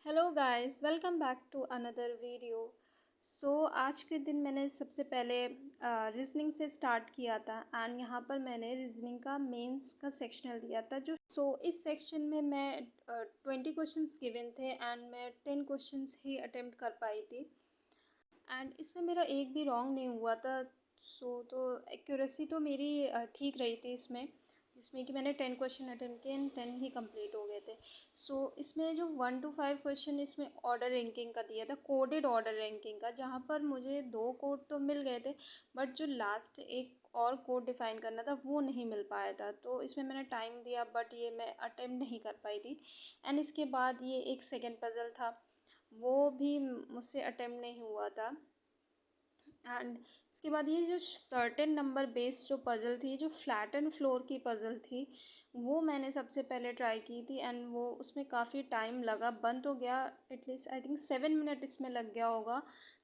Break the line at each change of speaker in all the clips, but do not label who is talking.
Hello guys, welcome back to another video. आज के दिन मैंने सबसे पहले रीजनिंग से स्टार्ट किया था एंड यहाँ पर मैंने रीजनिंग का मेंस का सेक्शनल दिया था। इस सेक्शन में मैं 20 क्वेश्चंस गिवन थे एंड मैं 10 क्वेश्चंस ही अटेम्प्ट कर पाई थी एंड इसमें मेरा एक भी रॉन्ग नहीं हुआ था। तो एक्यूरेसी तो मेरी ठीक रही थी इसमें, जिसमें कि मैंने 10 क्वेश्चन अटेम्प्ट किए एंड 10 ही कंप्लीट हो गए थे। इसमें जो 1 to 5 क्वेश्चन इसमें ऑर्डर रैंकिंग का दिया था, कोडेड ऑर्डर रैंकिंग का, जहाँ पर मुझे 2 कोड तो मिल गए थे बट जो लास्ट एक और कोड डिफाइन करना था वो नहीं मिल पाया था। तो इसमें मैंने टाइम दिया बट ये मैं अटेम्प्ट नहीं कर पाई थी। एंड इसके बाद ये एक सेकेंड पज़ल था, वो भी मुझसे अटेम्प्ट नहीं हुआ था। एंड इसके बाद ये जो सर्टेन नंबर बेस्ड जो पज़ल थी, जो फ्लैट एंड फ्लोर की पज़ल थी, वो मैंने सबसे पहले ट्राई की थी एंड वो उसमें काफ़ी टाइम लगा, बन तो गया, एटलीस्ट आई थिंक 7 मिनट इसमें लग गया होगा।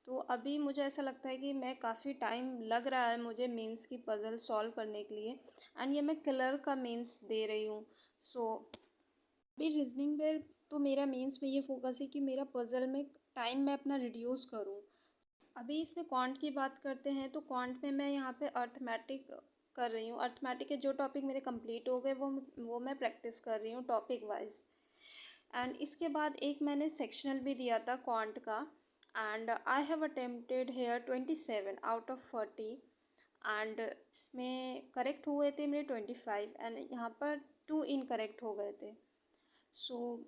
तो अभी मुझे ऐसा लगता है कि मैं काफ़ी टाइम लग रहा है मुझे मेंस की पज़ल सॉल्व करने के लिए एंड ये मैं कलर का मेंस दे रही हूँ। सो अभी रीजनिंग पे तो मेरा मेंस में ये फोकस है कि मेरा पज़ल में टाइम मैं अपना रिड्यूस करूँ। अभी इसमें क्वांट की बात करते हैं तो क्वांट में मैं यहाँ पे अर्थमेटिक कर रही हूँ। अर्थमेटिक के जो टॉपिक मेरे कंप्लीट हो गए वो मैं प्रैक्टिस कर रही हूँ टॉपिक वाइज। एंड इसके बाद एक मैंने सेक्शनल भी दिया था क्वांट का and I have attempted here 27 out of 40 and इसमें करेक्ट हुए थे मेरे 25 एंड यहाँ पर 2 इनकरेक्ट हो गए थे। सो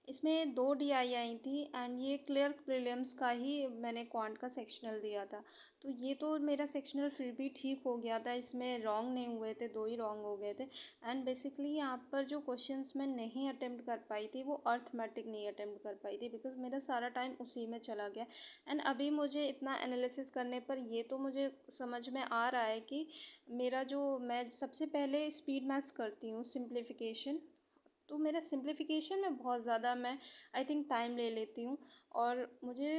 इसमें 2 DI आई थी एंड ये क्लर्क प्रीलिम्स का ही मैंने क्वांट का सेक्शनल दिया था। तो ये तो मेरा सेक्शनल फिर भी ठीक हो गया था, इसमें रॉन्ग नहीं हुए थे, 2 ही रॉन्ग हो गए थे। एंड बेसिकली यहाँ पर जो क्वेश्चंस मैं नहीं अटेम्प्ट कर पाई थी वो अर्थमेटिक नहीं अटेम्प्ट कर पाई थी बिकॉज मेरा सारा टाइम उसी में चला गया। एंड अभी मुझे इतना एनालिसिस करने पर ये तो मुझे समझ में आ रहा है कि मेरा जो मैं सबसे पहले स्पीड मैथ्स करती हूँ सिंप्लीफिकेशन, तो मेरा सिंप्लीफिकेशन में बहुत ज़्यादा मैं आई थिंक टाइम ले लेती हूँ और मुझे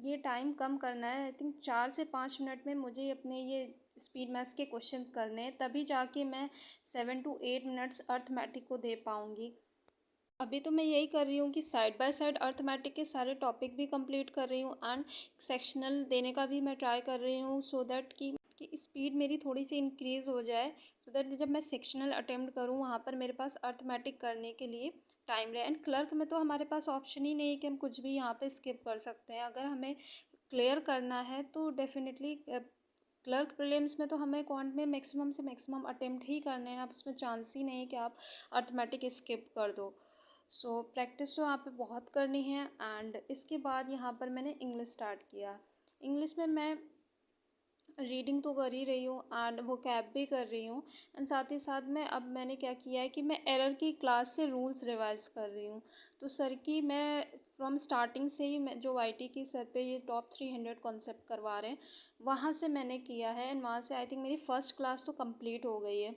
ये टाइम कम करना है। आई थिंक 4 से 5 मिनट में मुझे अपने ये स्पीड मैथ्स के क्वेश्चन करने हैं, तभी जाके मैं 7 to 8 मिनट्स अर्थमेटिक को दे पाऊँगी। अभी तो मैं यही कर रही हूँ कि साइड बाय साइड अर्थमेटिक के सारे टॉपिक भी कंप्लीट कर रही हूँ एंड सेक्शनल देने का भी मैं ट्राई कर रही हूँ सो दैट कि स्पीड मेरी थोड़ी सी इंक्रीज़ हो जाए, सो दैट जब मैं सेक्शनल अटेम्प्ट करूँ वहाँ पर मेरे पास अर्थमेटिक करने के लिए टाइम रहे। एंड क्लर्क में तो हमारे पास ऑप्शन ही नहीं है कि हम कुछ भी यहाँ पे स्किप कर सकते हैं। अगर हमें क्लियर करना है तो डेफिनेटली क्लर्क प्रीलिम्स में तो हमें क्वांट में मैक्सिमम से मैक्सिमम अटेम्प्ट ही करने हैं। आप उसमें चांस ही नहीं है कि आप अर्थमेटिक स्किप कर दो। प्रैक्टिस तो यहाँ पे बहुत करनी है। एंड इसके बाद यहाँ पर मैंने इंग्लिश स्टार्ट किया। इंग्लिश में मैं रीडिंग तो कर ही रही हूँ एंड वोकैब भी कर रही हूँ एंड साथ ही साथ में अब मैंने क्या किया है कि मैं एरर की क्लास से रूल्स रिवाइज कर रही हूँ। तो सर की मैं फ्रॉम स्टार्टिंग से ही मैं जो वाईटी की सर पे ये टॉप 300 कॉन्सेप्ट करवा रहे हैं वहाँ से मैंने किया है एंड वहाँ से आई थिंक मेरी फ़र्स्ट क्लास तो कंप्लीट हो गई है।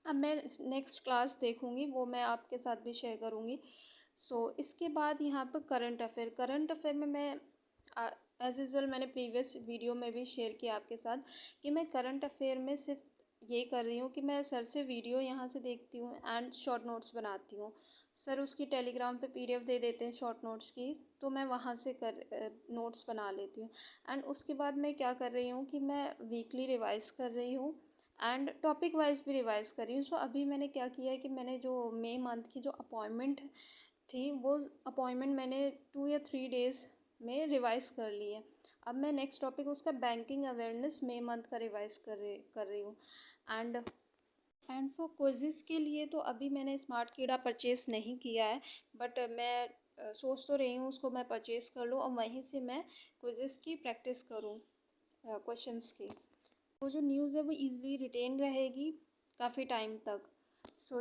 अब मैं नेक्स्ट क्लास देखूँगी, वो मैं आपके साथ भी शेयर करूँगी। इसके बाद यहाँ पर करंट अफेयर में मैं एज़ यूज़ुअल मैंने प्रीवियस वीडियो में भी शेयर किया आपके साथ कि मैं करंट अफेयर में सिर्फ ये कर रही हूँ कि मैं सर से वीडियो यहाँ से देखती हूँ एंड शॉर्ट नोट्स बनाती हूँ। सर उसकी टेलीग्राम पे पीडीएफ दे देते हैं शॉर्ट नोट्स की, तो मैं वहाँ से नोट्स बना लेती हूँ। एंड उसके बाद मैं क्या कर रही हूँ कि मैं वीकली रिवाइज़ कर रही हूँ एंड टॉपिक वाइज भी रिवाइज़ कर रही हूँ। अभी मैंने क्या किया है कि मैंने जो मई मंथ की जो अपॉइंटमेंट थी वो अपॉइंटमेंट मैंने 2 या 3 डेज़ में रिवाइज़ कर ली है। अब मैं नेक्स्ट टॉपिक उसका बैंकिंग अवेयरनेस मई मंथ का रिवाइज़ कर रही हूँ। एंड फॉर क्विज़ेस के लिए तो अभी मैंने स्मार्ट कीड़ा परचेज़ नहीं किया है बट मैं सोच तो रही हूँ उसको मैं परचेज़ कर लूँ और वहीं से मैं क्विज़ेस की प्रैक्टिस करूँ, क्वेश्चंस की। वो जो न्यूज़ है वो इजीली रिटेन रहेगी काफ़ी टाइम तक।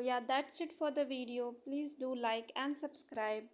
या that's it for the video. Please do like and subscribe.